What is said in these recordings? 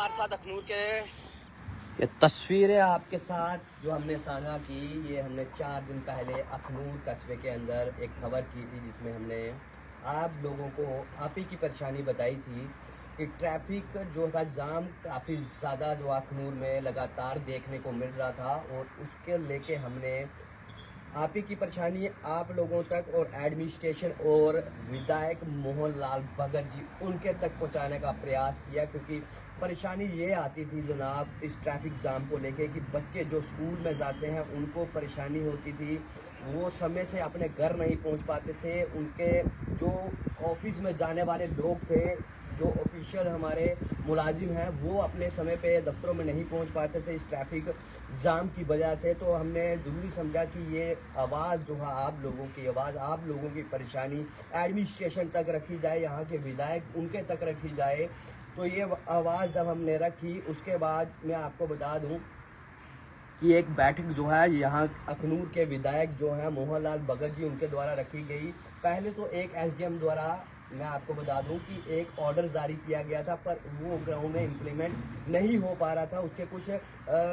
हमारे साथ अखनूर के ये तस्वीरें आपके साथ जो हमने साझा की, ये हमने 4 दिन पहले अखनूर कस्बे के अंदर एक खबर की थी, जिसमें हमने आप लोगों को आप ही की परेशानी बताई थी कि ट्रैफिक जो था जाम काफ़ी ज़्यादा जो अखनूर में लगातार देखने को मिल रहा था, और उसके लेके हमने आप ही की परेशानी आप लोगों तक और एडमिनिस्ट्रेशन और विधायक मोहन लाल भगत जी उनके तक पहुंचाने का प्रयास किया। क्योंकि परेशानी ये आती थी जनाब इस ट्रैफिक जाम को लेके कि बच्चे जो स्कूल में जाते हैं उनको परेशानी होती थी, वो समय से अपने घर नहीं पहुंच पाते थे। उनके जो ऑफिस में जाने वाले लोग थे, जो ऑफिशियल हमारे मुलाजिम हैं, वो अपने समय पे दफ्तरों में नहीं पहुंच पाते थे इस ट्रैफिक जाम की वजह से। तो हमने ज़रूरी समझा कि ये आवाज़ जो है आप लोगों की आवाज़, आप लोगों की परेशानी एडमिनिस्ट्रेशन तक रखी जाए, यहाँ के विधायक उनके तक रखी जाए। तो ये आवाज़ जब हमने रखी, उसके बाद मैं आपको बता दूँ कि एक बैठक जो है यहाँ अखनूर के विधायक जो हैं मोहन लाल भगत जी उनके द्वारा रखी गई। पहले तो एक एसडीएम द्वारा मैं आपको बता दूं कि एक ऑर्डर जारी किया गया था, पर वो ग्राउंड में इम्प्लीमेंट नहीं हो पा रहा था। उसके कुछ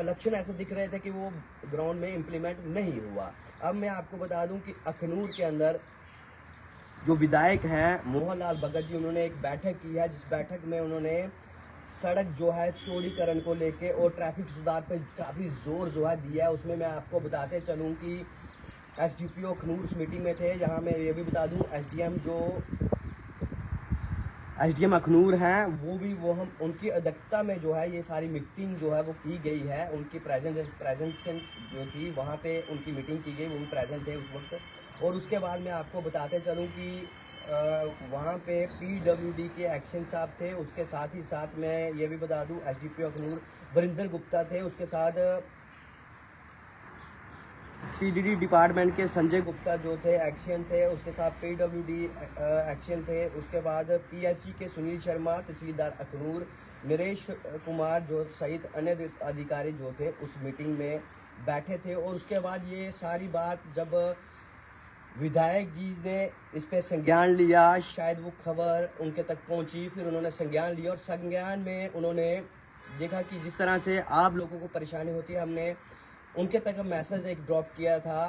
लक्षण ऐसे दिख रहे थे कि वो ग्राउंड में इम्प्लीमेंट नहीं हुआ। अब मैं आपको बता दूं कि अखनूर के अंदर जो विधायक हैं मोहन लाल भगत जी, उन्होंने एक बैठक की है, जिस बैठक में उन्होंने सड़क जो है चौड़ीकरण को लेके और ट्रैफिक सुधार पर काफ़ी जोर जो है दिया है। उसमें मैं आपको बताते चलूँ कि एसडीपीओ अखनूर उस मीटिंग में थे, जहां मैं ये भी बता दूं एसडीएम अखनूर हैं, वो हम उनकी अध्यक्षता में जो है ये सारी मीटिंग जो है वो की गई है। उनकी प्रेजेंस जो थी वहाँ पे उनकी मीटिंग की गई, वो भी प्रेजेंट थे उस वक्त। और उसके बाद मैं आपको बताते चलूँ कि वहाँ पे पीडब्ल्यूडी के एक्शन साहब थे, उसके साथ ही साथ मैं ये भी बता दूं एसडीपीओ अखनूर वरिंदर गुप्ता थे, उसके साथ पीडीडी डिपार्टमेंट के संजय गुप्ता जो थे एक्शन थे, उसके साथ पीडब्ल्यूडी एक्शन थे, उसके बाद पीएचई के सुनील शर्मा तहसीलदार अखनूर, नरेश कुमार जो सहित अन्य अधिकारी जो थे उस मीटिंग में बैठे थे। और उसके बाद ये सारी बात जब विधायक जी ने इस पे संज्ञान लिया, शायद वो खबर उनके तक पहुंची, फिर उन्होंने संज्ञान लिया और संज्ञान में उन्होंने देखा कि जिस तरह से आप लोगों को परेशानी होती है, हमने उनके तक मैसेज एक ड्रॉप किया था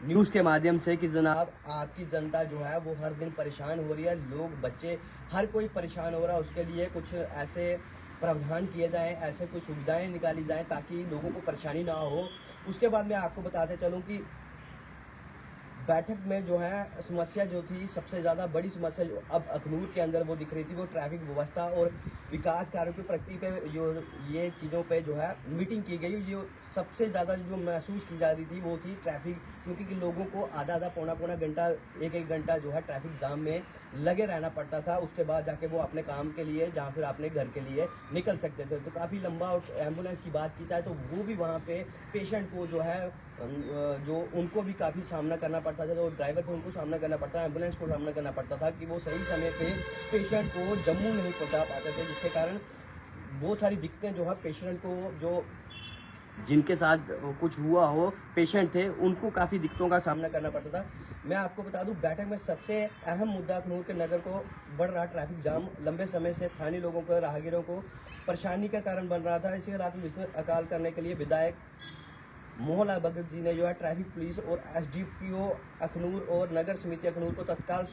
न्यूज़ के माध्यम से कि जनाब आपकी जनता जो है वो हर दिन परेशान हो रही है, लोग बच्चे हर कोई परेशान हो रहा है, उसके लिए कुछ ऐसे प्रावधान किए जाएं, ऐसे कुछ सुविधाएं निकाली जाएं ताकि लोगों को परेशानी ना हो। उसके बाद मैं आपको बताते चलूँ कि बैठक में जो है समस्या जो थी, सबसे ज़्यादा बड़ी समस्या जो अब अखनूर के अंदर वो दिख रही थी, वो ट्रैफिक व्यवस्था और विकास कार्यों की प्रगति पे जो ये चीज़ों पे जो है मीटिंग की गई। जो सबसे ज़्यादा जो महसूस की जा रही थी वो थी ट्रैफिक, क्योंकि कि लोगों को आधा आधा पौना घंटा, एक घंटा जो है ट्रैफिक जाम में लगे रहना पड़ता था। उसके बाद जाके वो अपने काम के लिए जहाँ फिर अपने घर के लिए निकल सकते थे। तो काफ़ी लंबा, और एम्बुलेंस की बात की जाए तो वो भी वहाँ पे पेशेंट को जो है जो उनको भी काफ़ी सामना करना पड़ता था, जो ड्राइवर थे उनको सामना करना पड़ता था, एम्बुलेंस को सामना करना पड़ता था कि वो सही समय पे पेशेंट को जम्मू नहीं पहुंचा पाते थे, जिसके कारण बहुत सारी दिक्कतें जो है पेशेंट को, जो जिनके साथ कुछ हुआ हो पेशेंट थे, उनको काफ़ी दिक्कतों का सामना करना पड़ता था। मैं आपको बता दूं बैठक में सबसे अहम मुद्दा अखनूर के नगर को बढ़ रहा ट्रैफिक जाम लंबे समय से स्थानीय लोगों को, राहगीरों को परेशानी का कारण बन रहा था। इसी हालात में अकाल करने के लिए विधायक मोहन लाल भगत जी ने जो है ट्रैफिक पुलिस और एसडीपीओ अखनूर और नगर समिति अखनूर को तत्काल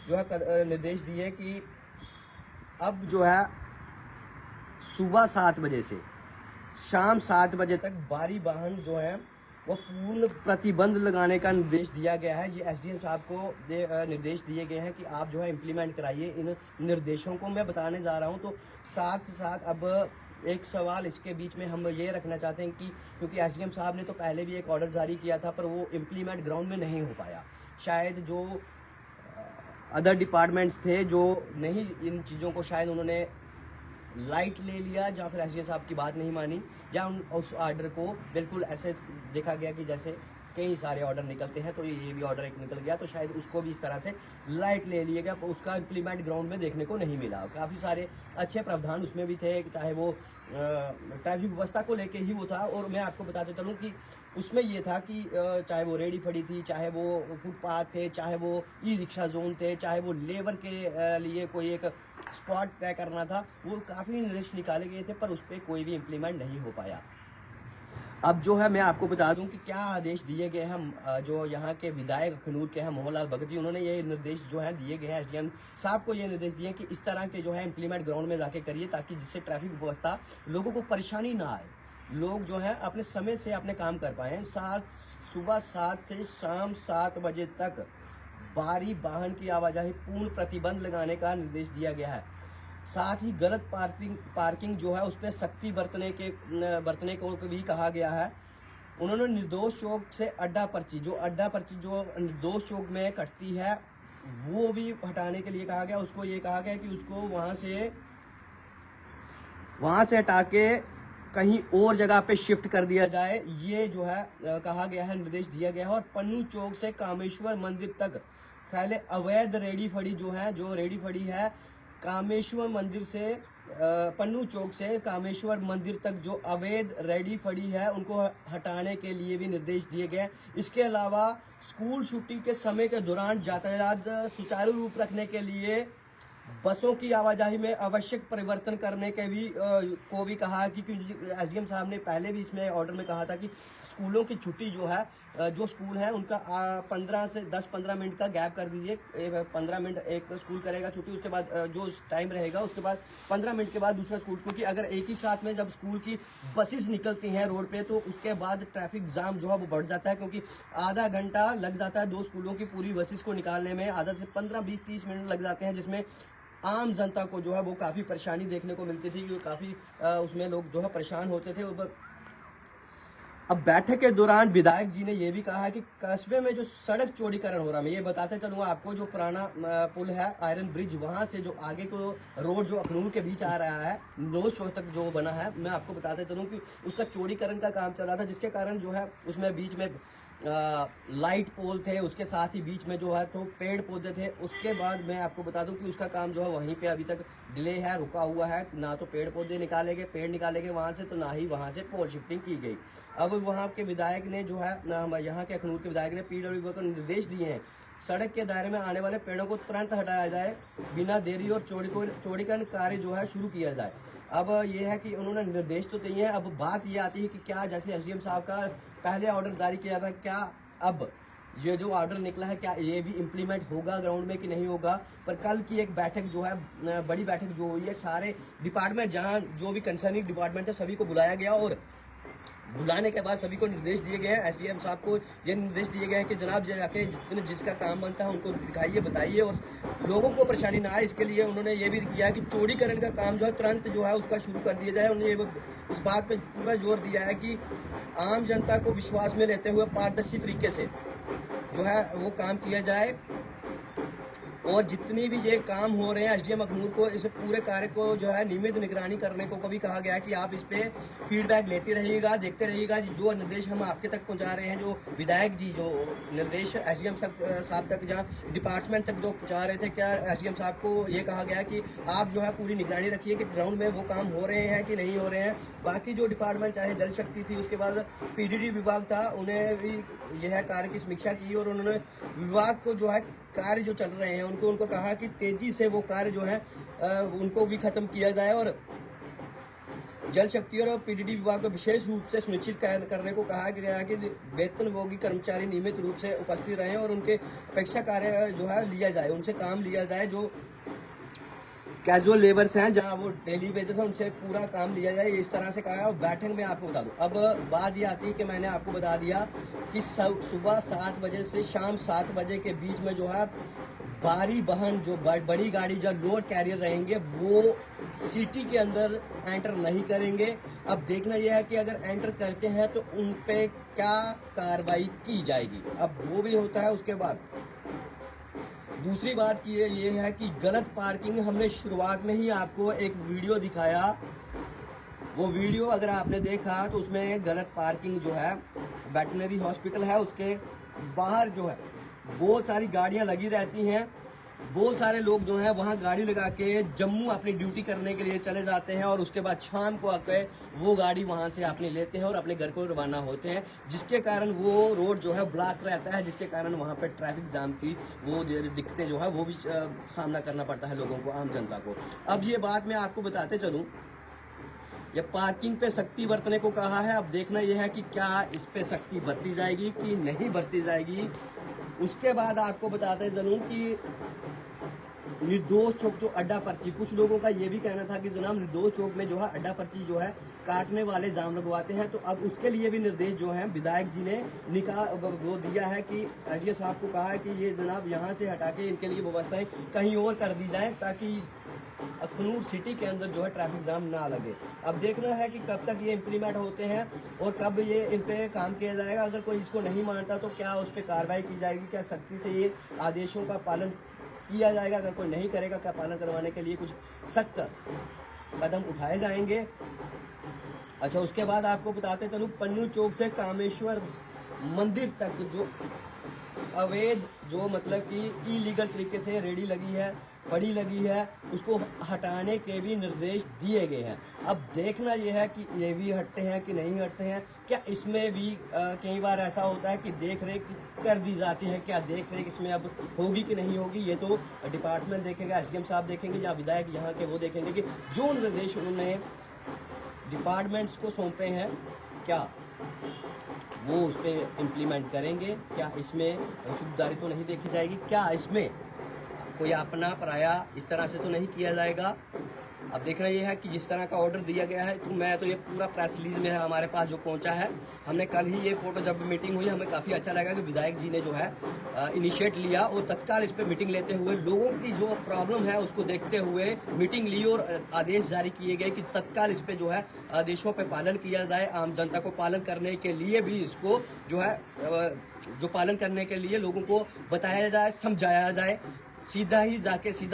जो है निर्देश दिए कि अब जो है सुबह 7 बजे से शाम 7 बजे तक भारी वाहन जो है वो पूर्ण प्रतिबंध लगाने का निर्देश दिया गया है। ये एसडीएम साहब को निर्देश दिए गए हैं कि आप जो है इम्प्लीमेंट कराइए इन निर्देशों को। मैं बताने जा रहा हूं, तो साथ साथ अब एक सवाल इसके बीच में हम ये रखना चाहते हैं कि क्योंकि एसडीएम साहब ने तो पहले भी एक ऑर्डर जारी किया था, पर वो इम्प्लीमेंट ग्राउंड में नहीं हो पाया। शायद जो अदर डिपार्टमेंट्स थे जो नहीं, इन चीज़ों को शायद उन्होंने लाइट ले लिया, या फिर एसडीएम साहब की बात नहीं मानी, या उस ऑर्डर को बिल्कुल ऐसे देखा गया कि जैसे कई सारे ऑर्डर निकलते हैं, तो ये भी ऑर्डर एक निकल गया, तो शायद उसको भी इस तरह से लाइट ले लिया गया, उसका इम्प्लीमेंट ग्राउंड में देखने को नहीं मिला। काफ़ी सारे अच्छे प्रावधान उसमें भी थे, चाहे वो ट्रैफिक व्यवस्था को लेके ही वो था। और मैं आपको बताते चलूँ कि उसमें ये था कि चाहे वो रेडी फड़ी थी, चाहे वो फुटपाथ थे, चाहे वो ई रिक्शा जोन थे, चाहे वो लेबर के लिए कोई एक स्पॉट तय करना था, वो काफ़ी निर्देश निकाले गए थे, पर उस पर कोई भी इम्प्लीमेंट नहीं हो पाया। अब जो है मैं आपको बता दूं कि क्या आदेश दिए गए हैं। जो यहाँ के विधायक अखनूर के हैं मोहन लाल भगत जी, उन्होंने ये निर्देश जो है दिए गए हैं, एसडीएम साहब को ये निर्देश दिए हैं कि इस तरह के जो है इम्प्लीमेंट ग्राउंड में जाके करिए, ताकि जिससे ट्रैफिक व्यवस्था लोगों को परेशानी ना आए, लोग जो है अपने समय से अपने काम कर पाएँ। सुबह 7 से शाम 7 बजे तक भारी वाहन की आवाजाही पूर्ण प्रतिबंध लगाने का निर्देश दिया गया है। साथ ही गलत पार्किंग जो है उस पर सख्ती बरतने को भी कहा गया है। उन्होंने निर्दोष चौक से अड्डा पर्ची जो निर्दोष चौक में कटती है, वो भी हटाने के लिए कहा गया। उसको ये कहा गया कि उसको वहाँ से हटा के कहीं और जगह पे शिफ्ट कर दिया जाए, ये जो है कहा गया है, निर्देश दिया गया है। और पन्नू चौक से कामेश्वर मंदिर तक फैले अवैध रेडी फड़ी जो रेडी फड़ी है, कामेश्वर मंदिर से पन्नू चौक से कामेश्वर मंदिर तक जो अवैध रेडी फड़ी है, उनको हटाने के लिए भी निर्देश दिए गए। इसके अलावा स्कूल छुट्टी के समय के दौरान यातायात सुचारू रूप रखने के लिए बसों की आवाजाही में आवश्यक परिवर्तन करने के को भी कहा कि एसडीएम साहब ने पहले भी इसमें ऑर्डर में कहा था कि स्कूलों की छुट्टी जो है, जो स्कूल है उनका 15 से 10-15 मिनट का गैप कर दीजिए। 15 मिनट एक स्कूल करेगा छुट्टी, उसके बाद जो टाइम रहेगा उसके बाद 15 मिनट के बाद दूसरा स्कूल, क्योंकि अगर एक ही साथ में जब स्कूल की बसेस निकलती हैं रोड पे, तो उसके बाद ट्रैफिक जाम जो है वो बढ़ जाता है, क्योंकि आधा घंटा लग जाता है 2 स्कूलों की पूरी बसेस को निकालने में, आधा से 15-20-30 मिनट लग जाते हैं, जिसमें आम जनता को जो है वो काफ़ी परेशानी देखने को मिलती थी, क्योंकि काफ़ी उसमें लोग जो है परेशान होते थे। अब बैठक के दौरान विधायक जी ने यह भी कहा है कि कस्बे में जो सड़क चौड़ीकरण हो रहा है, मैं ये बताते चलूँगा आपको, जो पुराना पुल है आयरन ब्रिज, वहाँ से जो आगे को रोड जो अखनूर के बीच आ रहा है, रोज चौक तक जो बना है, मैं आपको बताते चलूँ कि उसका चौड़ीकरण का काम चल रहा था, जिसके कारण जो है उसमें बीच में लाइट पोल थे, उसके साथ ही बीच में जो है तो पेड़ पौधे थे। उसके बाद मैं आपको बता दूं कि उसका काम जो है वहीं पे अभी तक डिले है, रुका हुआ है। ना तो पेड़ पौधे पेड़ निकाले गए वहाँ से, तो ना ही वहाँ से पोल शिफ्टिंग की गई। अब वहाँ के विधायक ने जो है, यहाँ के अखनूर के विधायक ने पीडब्ल्यूडी को निर्देश दिए हैं, सड़क के दायरे में आने वाले पेड़ों को तुरंत हटाया जाए, बिना देरी और चौड़ीकरण कार्य जो है शुरू किया जाए। अब ये है कि उन्होंने निर्देश तो दिए हैं, अब बात ये आती है कि क्या, जैसे एसडीएम साहब का पहले ऑर्डर जारी किया था, क्या अब ये जो ऑर्डर निकला है क्या ये भी इम्प्लीमेंट होगा ग्राउंड में कि नहीं होगा। पर कल की एक बैठक जो है, बड़ी बैठक जो हुई है, सारे डिपार्टमेंट, जहाँ जो भी कंसर्निंग डिपार्टमेंट है सभी को बुलाया गया, और बुलाने के बाद सभी को निर्देश दिए गए हैं। एसडीएम साहब को ये निर्देश दिए गए हैं कि जनाब जाके जिसका काम बनता है उनको दिखाइए, बताइए, और लोगों को परेशानी ना आए, इसके लिए उन्होंने ये भी किया है कि चौड़ीकरण का काम जो है तुरंत जो है उसका शुरू कर दिया जाए। उन्होंने इस बात पे पूरा जोर दिया है कि आम जनता को विश्वास में लेते हुए पारदर्शी तरीके से जो है वो काम किया जाए, और जितनी भी ये काम हो रहे हैं एसडीएम अखनूर को इस पूरे कार्य को जो है नियमित निगरानी करने को भी कहा गया है कि आप इस पे फीडबैक लेते रहिएगा, देखते रहिएगा। जो निर्देश हम आपके तक पहुंचा रहे हैं, जो विधायक जी जो निर्देश एसडीएम साहब तक, जहाँ डिपार्टमेंट तक जो पहुंचा रहे थे, क्या एसडीएम साहब को ये कहा गया कि आप जो है पूरी निगरानी रखिए कि ग्राउंड में वो काम हो रहे हैं कि नहीं हो रहे हैं। बाकी जो डिपार्टमेंट, चाहे जल शक्ति थी, उसके बाद पीडीडी विभाग था, उन्हें भी यह कार्य की समीक्षा की, और उन्होंने विभाग को जो है कार्य जो चल रहे हैं उनको कहा कि तेजी से वो कार्य जो है उनको भी खत्म किया जाए, और जल शक्ति और पीडीडी विभाग को विशेष रूप से सुनिश्चित करने को कहा गया कि वेतनभोगी कर्मचारी नियमित रूप से उपस्थित रहें, और उनके अपेक्षा कार्य जो है लिया जाए, उनसे काम लिया जाए। जो कैजुअल लेबर्स हैं, जहां वो डेली वेजेस हैं, उनसे पूरा काम लिया जाए, इस तरह से कहा है। और बैठक में आपको बता दूं, अब बात ये आती है कि मैंने आपको बता दिया कि सुबह 7 बजे से शाम 7 बजे के बीच में जो है भारी वाहन, जो बड़ी गाड़ी, जो लोड कैरियर रहेंगे, वो सिटी के अंदर एंटर नहीं करेंगे। अब देखना यह है कि अगर एंटर करते हैं तो उन पे क्या कार्रवाई की जाएगी, अब वो भी होता है। उसके बाद दूसरी बात की ये है कि गलत पार्किंग, हमने शुरुआत में ही आपको एक वीडियो दिखाया वो वीडियो अगर आपने देखा तो उसमें गलत पार्किंग जो है, वेटनरी हॉस्पिटल है उसके बाहर जो है बहुत सारी गाड़ियां लगी रहती हैं। बहुत सारे लोग जो हैं वहाँ गाड़ी लगा के जम्मू अपनी ड्यूटी करने के लिए चले जाते हैं और उसके बाद शाम को आकर वो गाड़ी वहाँ से अपनी लेते हैं और अपने घर को रवाना होते हैं, जिसके कारण वो रोड जो है ब्लॉक रहता है, जिसके कारण वहाँ पर ट्रैफिक जाम की वो दिक्कतें जो है वो भी सामना करना पड़ता है लोगों को, आम जनता को। अब ये बात मैं आपको बताते चलूँ, ये पार्किंग पे सख्ती बरतने को कहा है। अब देखना यह है कि क्या इस पे सख्ती बरती जाएगी कि नहीं बरती जाएगी। उसके बाद आपको बताते चलूँ कि निर्दोष चौक जो अड्डा पर्ची, कुछ लोगों का ये भी कहना था कि जनाब निर्दोष चौक में जो है अड्डा पर्ची जो है काटने वाले जाम लगवाते हैं, तो अब उसके लिए भी निर्देश जो है विधायक जी ने वो दिया है कि एसडीएम साहब को कहा है कि ये जनाब यहाँ से हटा के इनके लिए व्यवस्थाएं कहीं और कर दी जाए ताकि अखनूर सिटी के अंदर जो है ट्रैफिक जाम ना लगे। अब देखना है कि कब तक ये इम्प्लीमेंट होते हैं और कब ये इन पे काम किया जाएगा। अगर कोई इसको नहीं मानता तो क्या उस पर कार्रवाई की जाएगी, क्या सख्ती से ये आदेशों का पालन किया जाएगा, अगर कोई नहीं करेगा क्या पालन करवाने के लिए कुछ सख्त कदम उठाए जाएंगे। अच्छा, उसके बाद आपको बताते चलूँ, पन्नू चौक से कामेश्वर मंदिर तक जो अवैध जो मतलब कि इलीगल तरीके से रेडी लगी है, फड़ी लगी है, उसको हटाने के भी निर्देश दिए गए हैं। अब देखना यह है कि ये भी हटते हैं कि नहीं हटते हैं। क्या इसमें भी कई बार ऐसा होता है कि देख रेख कर दी जाती है, क्या देख रेख इसमें अब होगी कि नहीं होगी, ये तो डिपार्टमेंट देखेगा, एसडीएम साहब देखेंगे या विधायक यहाँ के वो देखेंगे कि जो निर्देश उन्होंने डिपार्टमेंट्स को सौंपे हैं क्या वो उस पर इम्प्लीमेंट करेंगे, क्या इसमें रसूखदारी तो नहीं देखी जाएगी, क्या इसमें कोई अपना पराया इस तरह से तो नहीं किया जाएगा। अब देखना यह है कि जिस तरह का ऑर्डर दिया गया है, तो मैं तो ये पूरा प्रेस रिलीज में हमारे पास जो पहुंचा है, हमने कल ही ये फोटो जब मीटिंग हुई हमें काफ़ी अच्छा लगा कि विधायक जी ने जो है इनिशिएट लिया और तत्काल इस पर मीटिंग लेते हुए लोगों की जो प्रॉब्लम है उसको देखते हुए मीटिंग ली और आदेश जारी किए गए कि तत्काल इस पर जो है आदेशों पर पालन किया जाए। आम जनता को पालन करने के लिए भी इसको जो है जो पालन करने के लिए लोगों को बताया जाए, समझाया जाए, सीधा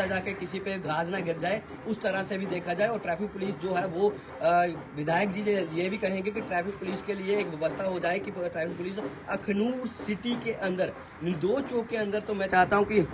जाके किसी पे घास ना गिर जाए, उस तरह से भी देखा जाए। और ट्रैफिक पुलिस जो है वो विधायक जी ये भी कहेंगे कि ट्रैफिक पुलिस के लिए एक व्यवस्था हो जाए कि ट्रैफिक पुलिस अखनूर सिटी के अंदर, निर्दोष चौक के अंदर, तो मैं चाहता हूँ कि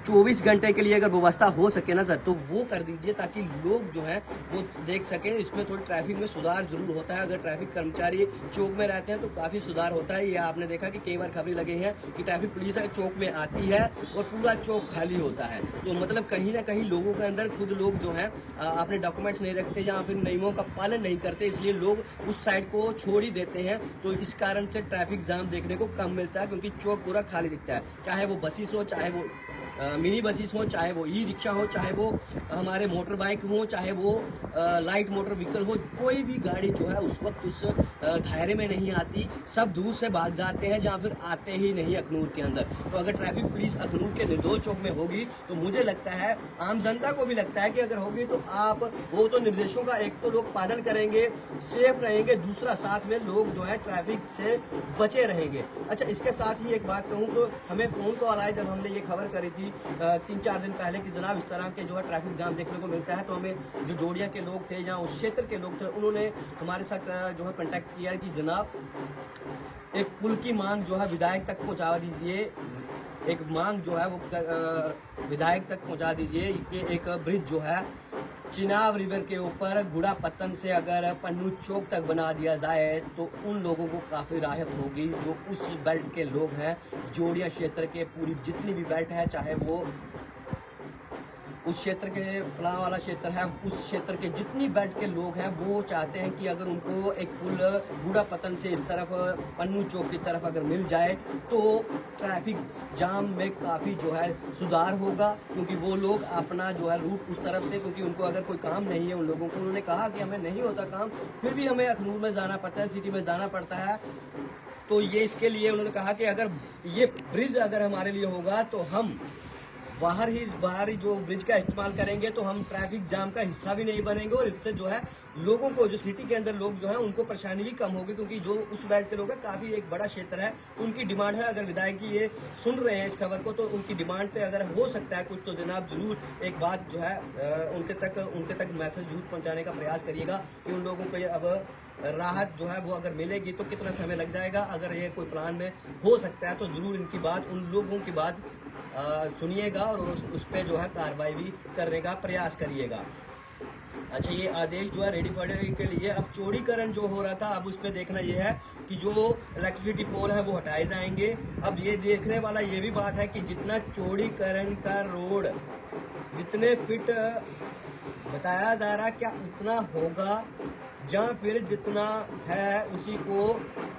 24 घंटे के लिए अगर व्यवस्था हो सके ना सर, तो वो कर दीजिए ताकि लोग जो है वो देख सकें। इसमें थोड़ी ट्रैफिक में सुधार जरूर होता है, अगर ट्रैफिक कर्मचारी चौक में रहते हैं तो काफ़ी सुधार होता है। ये आपने देखा कि कई बार खबरें लगी हैं कि ट्रैफिक पुलिस चौक में आती है और पूरा चौक खाली होता है, तो मतलब कहीं ना कहीं लोगों के अंदर खुद लोग जो है अपने डॉक्यूमेंट्स नहीं रखते या फिर नियमों का पालन नहीं करते, इसलिए लोग उस साइड को छोड़ ही देते हैं। तो इस कारण से ट्रैफिक जाम देखने को कम मिलता है, क्योंकि चौक पूरा खाली दिखता है, चाहे वो बसेस हो, चाहे वो मिनी बसेस हो, चाहे वो ई रिक्शा हो, चाहे वो हमारे मोटर बाइक हो, चाहे वो लाइट मोटर व्हीकल हो, कोई भी गाड़ी जो है उस वक्त उस दायरे में नहीं आती, सब दूर से भाग जाते हैं या फिर आते ही नहीं अखनूर के अंदर। तो अगर ट्रैफिक पुलिस अखनूर के निर्दोष चौक में होगी तो मुझे लगता है, आम जनता को भी लगता है कि अगर होगी तो आप वो तो निर्देशों का एक तो लोग पालन करेंगे, सेफ रहेंगे, दूसरा साथ में लोग जो है ट्रैफिक से बचे रहेंगे। अच्छा, इसके साथ ही एक बात कहूँ तो हमें फ़ोन कॉल आया जब हमने ये खबर करी थी 3-4 दिन पहले कि जनाब इस तरह के जो है ट्रैफिक जाम देखने को मिलता है, तो हमें जो जोड़िया के लोग थे या उस क्षेत्र के लोग थे उन्होंने हमारे साथ जो है कांटेक्ट किया कि जनाब एक पुल की मांग जो है विधायक तक पहुंचा दीजिए, एक मांग जो है वो विधायक तक पहुंचा दीजिए कि एक ब्रिज जो है चिनाब रिवर के ऊपर गुड़ा पत्तन से अगर पन्नू चौक तक बना दिया जाए तो उन लोगों को काफ़ी राहत होगी जो उस बेल्ट के लोग हैं, जोड़िया क्षेत्र के पूरी जितनी भी बेल्ट है, चाहे वो उस क्षेत्र के पलाव वाला क्षेत्र है, उस क्षेत्र के जितनी बेल्ट के लोग हैं वो चाहते हैं कि अगर उनको एक पुल गुड़ा पतन से इस तरफ पन्नू चौक की तरफ अगर मिल जाए तो ट्रैफिक जाम में काफ़ी जो है सुधार होगा, क्योंकि वो लोग अपना जो है रूट उस तरफ से, क्योंकि उनको अगर कोई काम नहीं है उन लोगों को, उन्होंने कहा कि हमें नहीं होता काम फिर भी हमें अखनूर में जाना पड़ता है, सिटी में जाना पड़ता है, तो ये इसके लिए उन्होंने कहा कि अगर ये ब्रिज अगर हमारे लिए होगा तो हम बाहर ही जो ब्रिज का इस्तेमाल करेंगे तो हम ट्रैफिक जाम का हिस्सा भी नहीं बनेंगे, और इससे जो है लोगों को, जो सिटी के अंदर लोग जो है उनको परेशानी भी कम होगी, क्योंकि जो उस बेल्ट के लोग हैं काफ़ी एक बड़ा क्षेत्र है, तो उनकी डिमांड है। अगर विधायक जी ये सुन रहे हैं इस खबर को, तो उनकी डिमांड पे अगर हो सकता है कुछ, तो जनाब जरूर एक बात जो है उनके तक मैसेज जरूर पहुँचाने का प्रयास करिएगा कि उन लोगों को अब राहत जो है वो अगर मिलेगी तो कितना समय लग जाएगा। अगर ये कोई प्लान में हो सकता है तो ज़रूर इनकी बात, उन लोगों की बात सुनिएगा और उस पर जो है कार्रवाई भी करने का प्रयास करिएगा। अच्छा, ये आदेश जो है रेडी फॉर के लिए अब चौड़ीकरण जो हो रहा था, अब उसमें देखना ये है कि जो इलेक्ट्रिसिटी पोल है वो हटाए जाएंगे। अब ये देखने वाला ये भी बात है कि जितना चौड़ीकरण का रोड जितने फिट बताया जा रहा, क्या उतना होगा, या फिर जितना है उसी को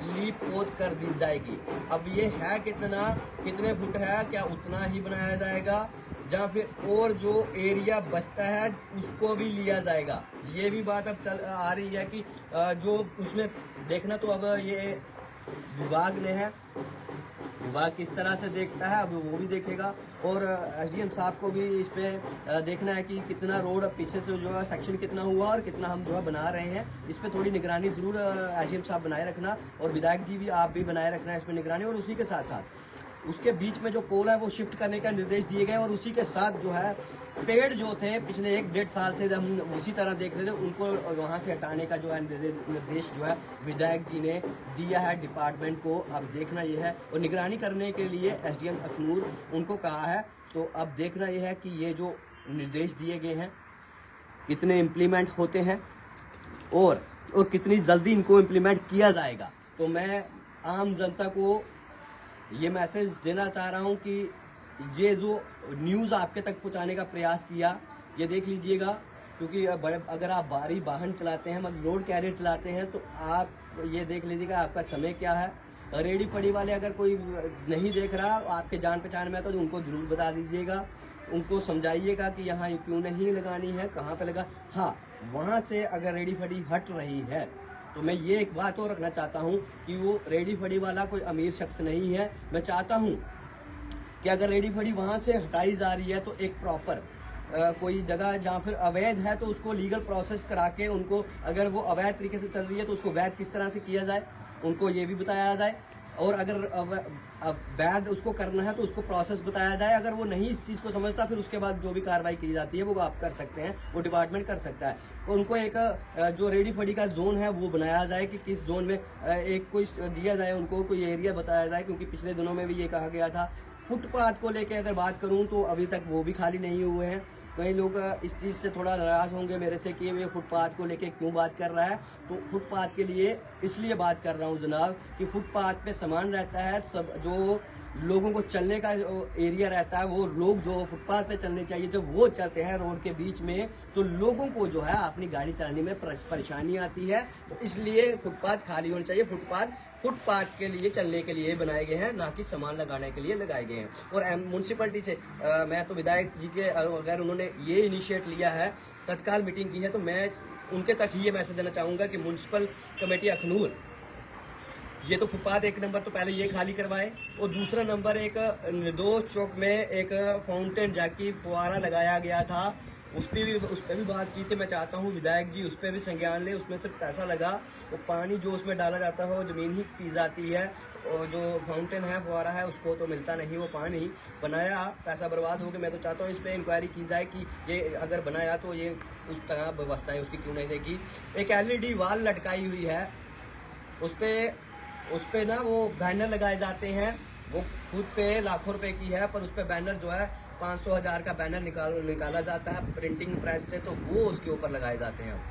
लीप पोत कर दी जाएगी। अब ये है कितने फुट है, क्या उतना ही बनाया जाएगा, या फिर और जो एरिया बचता है उसको भी लिया जाएगा। ये भी बात अब चल आ रही है कि जो उसमें देखना तो अब ये विभाग ने है, विभाग किस तरह से देखता है अब वो भी देखेगा, और एसडीएम साहब को भी इस पे देखना है कि कितना रोड पीछे से जो है सेक्शन कितना हुआ और कितना हम जो है बना रहे हैं। इस पे थोड़ी निगरानी जरूर एसडीएम साहब बनाए रखना, और विधायक जी भी आप भी बनाए रखना है इस पे निगरानी। और उसी के साथ साथ उसके बीच में जो पोल है वो शिफ्ट करने का निर्देश दिए गए, और उसी के साथ जो है पेड़ जो थे पिछले 1-1.5 साल से हम उसी तरह देख रहे थे, उनको वहाँ से हटाने का जो है निर्देश जो है विधायक जी ने दिया है डिपार्टमेंट को। अब देखना ये है, और निगरानी करने के लिए एसडीएम अखनूर उनको कहा है। तो अब देखना ये है कि ये जो निर्देश दिए गए हैं कितने इम्प्लीमेंट होते हैं और कितनी जल्दी इनको इम्प्लीमेंट किया जाएगा। तो मैं आम जनता को ये मैसेज देना चाह रहा हूँ कि ये जो न्यूज़ आपके तक पहुँचाने का प्रयास किया, ये देख लीजिएगा, क्योंकि अगर आप भारी वाहन चलाते हैं, मतलब लोड कैरियर चलाते हैं, तो आप ये देख लीजिएगा आपका समय क्या है। रेडी पड़ी वाले अगर कोई नहीं देख रहा आपके जान पहचान में, तो उनको ज़रूर बता दीजिएगा, उनको समझाइएगा कि यहाँ क्यों नहीं लगानी है, कहाँ पे लगा। हाँ, वहाँ से अगर रेडी फड़ी हट रही है तो मैं ये एक बात और रखना चाहता हूँ कि वो रेडी फड़ी वाला कोई अमीर शख्स नहीं है। मैं चाहता हूँ कि अगर रेडी फड़ी वहाँ से हटाई जा रही है तो एक प्रॉपर कोई जगह जहाँ फिर अवैध है तो उसको लीगल प्रोसेस करा के उनको, अगर वो अवैध तरीके से चल रही है तो उसको वैध किस तरह से किया जाए, उनको ये भी बताया जाए। और अगर वैध उसको करना है तो उसको प्रोसेस बताया जाए। अगर वो नहीं इस चीज़ को समझता, फिर उसके बाद जो भी कार्रवाई की जाती है वो आप कर सकते हैं, वो डिपार्टमेंट कर सकता है। तो उनको एक जो रेडी फड़ी का जोन है वो बनाया जाए कि किस जोन में एक कोई दिया जाए, उनको कोई एरिया बताया जाए, क्योंकि पिछले दिनों में भी ये कहा गया था। फुटपाथ को लेके अगर बात करूं तो अभी तक वो भी खाली नहीं हुए हैं। कई लोग इस चीज़ से थोड़ा नाराज़ होंगे मेरे से कि ये फुटपाथ को लेके क्यों बात कर रहा है। तो फुटपाथ के लिए इसलिए बात कर रहा हूँ जनाब कि फुटपाथ पे सामान रहता है, सब जो लोगों को चलने का एरिया रहता है, वो लोग जो फुटपाथ पे चलने चाहिए थे वो चलते हैं रोड के बीच में, तो लोगों को जो है अपनी गाड़ी चलाने में परेशानी आती है। तो इसलिए फुटपाथ खाली होना चाहिए। फुटपाथ के लिए चलने के लिए बनाए गए हैं, ना कि सामान लगाने के लिए लगाए गए हैं। और म्यूनसिपैलिटी से मैं तो विधायक जी के, अगर उन्होंने ये इनिशिएट लिया है, तत्काल मीटिंग की है, तो मैं उनके तक ही ये मैसेज देना चाहूँगा कि म्यूनसिपल कमेटी अखनूर ये तो फुटपाथ एक नंबर तो पहले ये खाली करवाए, और दूसरा नंबर एक निर्दोष चौक में एक फाउंटेन जाकी फुआरा लगाया गया था, उस पर भी बात की थी। मैं चाहता हूँ विधायक जी उस पर भी संज्ञान ले। उसमें सिर्फ पैसा लगा, वो पानी जो उसमें डाला जाता है वो ज़मीन ही पी जाती है, और जो फाउंटेन है फुआरा है उसको तो मिलता नहीं, वो पानी बनाया, पैसा बर्बाद हो गया। मैं तो चाहता हूँ इस पर इंक्वायरी की जाए कि ये अगर बनाया तो ये उस तरह व्यवस्थाएँ उसकी क्यों नहीं देगी। एक LED वाल लटकाई हुई है, उस पे ना वो बैनर लगाए जाते हैं, वो खुद पे लाखों रुपए की है, पर उस पे बैनर जो है 500-1000 का बैनर निकाला जाता है प्रिंटिंग प्रेस से, तो वो उसके ऊपर लगाए जाते हैं।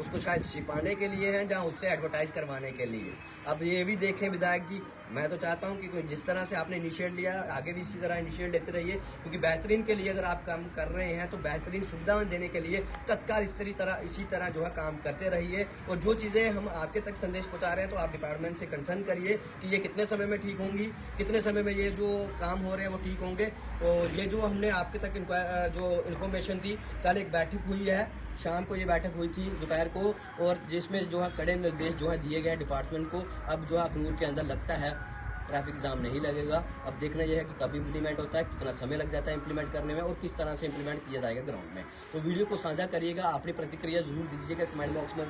उसको शायद छिपाने के लिए हैं, जहाँ उससे एडवर्टाइज करवाने के लिए। अब ये भी देखें विधायक जी, मैं तो चाहता हूँ कि जिस तरह से आपने इनिशिएट लिया आगे भी इसी तरह इनिशिएट लेते रहिए, क्योंकि बेहतरीन के लिए अगर आप काम कर रहे हैं तो बेहतरीन सुविधाएं देने के लिए तत्काल इसी तरह जो है काम करते रहिए। और जो चीज़ें हम आपके तक संदेश पहुँचा रहे हैं तो आप डिपार्टमेंट से कंसर्न करिए कि ये कितने समय में ठीक होंगी, कितने समय में ये जो काम हो रहे हैं वो ठीक होंगे। तो ये जो हमने आपके तक जो इन्फॉर्मेशन थी, कल एक बैठक हुई है, शाम को ये बैठक हुई थी दोपहर को, और जिसमें जो है कड़े निर्देश जो है दिए गए डिपार्टमेंट को। अब जो है अखनूर के अंदर लगता है ट्रैफिक जाम नहीं लगेगा। अब देखना यह है कि कब इम्प्लीमेंट होता है, कितना समय लग जाता है इम्प्लीमेंट करने में और किस तरह से इम्प्लीमेंट किया जाएगा ग्राउंड में। तो वीडियो को साझा करिएगा, अपनी प्रतिक्रिया जरूर दीजिएगा, कमेंट बॉक्स में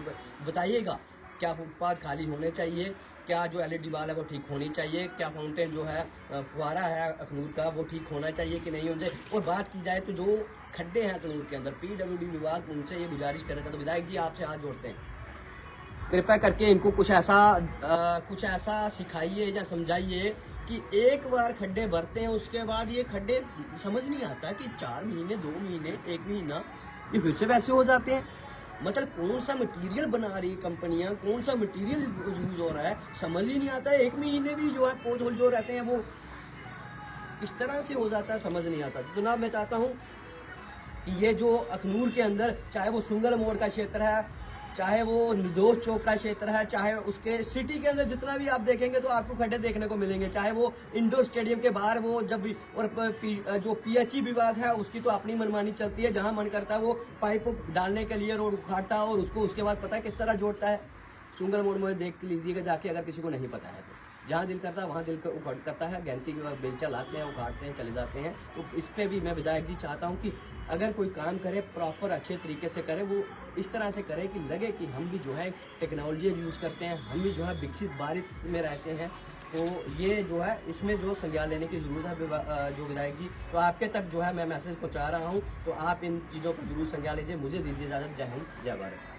बताइएगा क्या फुटपाथ खाली होने चाहिए, क्या जो एलईडी वाल है वो ठीक होनी चाहिए, क्या फाउंटेन जो है फुहारा है अखनूर का वो ठीक होना चाहिए कि नहीं होना चाहिए। और बात की जाए तो जो खड्डे हैं अखनूर के अंदर, पीडब्ल्यूडी विभाग उनसे ये गुजारिश कर रहे थे, तो विधायक जी आपसे हाथ जोड़ते हैं, कृपया करके इनको कुछ ऐसा सिखाइए या समझाइए कि एक बार खड्डे भरते हैं उसके बाद ये खड्डे समझ नहीं आता कि 4 महीने 2 महीने 1 महीना ये फिर से वैसे हो जाते हैं। मतलब कौन सा मटेरियल बना रही कंपनियां, कौन सा मटेरियल यूज हो रहा है समझ ही नहीं आता है। 1 महीने भी जो है पोल होल जो रहते हैं वो इस तरह से हो जाता है, समझ नहीं आता। तो जनाब मैं चाहता हूँ कि ये जो अखनूर के अंदर, चाहे वो सुंगल मोड़ का क्षेत्र है, चाहे वो निर्दोष चौक का क्षेत्र है, चाहे उसके सिटी के अंदर जितना भी आप देखेंगे तो आपको खड्डे देखने को मिलेंगे, चाहे वो इंडोर स्टेडियम के बाहर वो जब भी, और जो पीएचई विभाग है उसकी तो अपनी मनमानी चलती है, जहां मन करता है वो पाइप डालने के लिए रोड उखाड़ता है और उसको उसके बाद पता है किस तरह जोड़ता है। सुंगल मोड़ में देख लीजिएगा जाके, अगर किसी को नहीं पता है तो जहाँ दिल करता है वहाँ दिल को उखाड़ करता है, गैंती के बाद बेलचा लाते हैं, उखाड़ते हैं, चले जाते हैं। तो इस पे भी मैं विधायक जी चाहता हूँ कि अगर कोई काम करे प्रॉपर अच्छे तरीके से करे, वो इस तरह से करे कि लगे कि हम भी जो है टेक्नोलॉजी यूज़ करते हैं, हम भी जो है विकसित भारत में रहते हैं। तो ये जो है इसमें जो संज्ञान लेने की ज़रूरत है जो विधायक जी। तो आपके तक जो है मैं मैसेज पहुँचा रहा हूँ, तो आप इन चीज़ों को जरूर संज्ञान लीजिए। मुझे दीजिए इजाज़त। जय हिंद, जय भारत।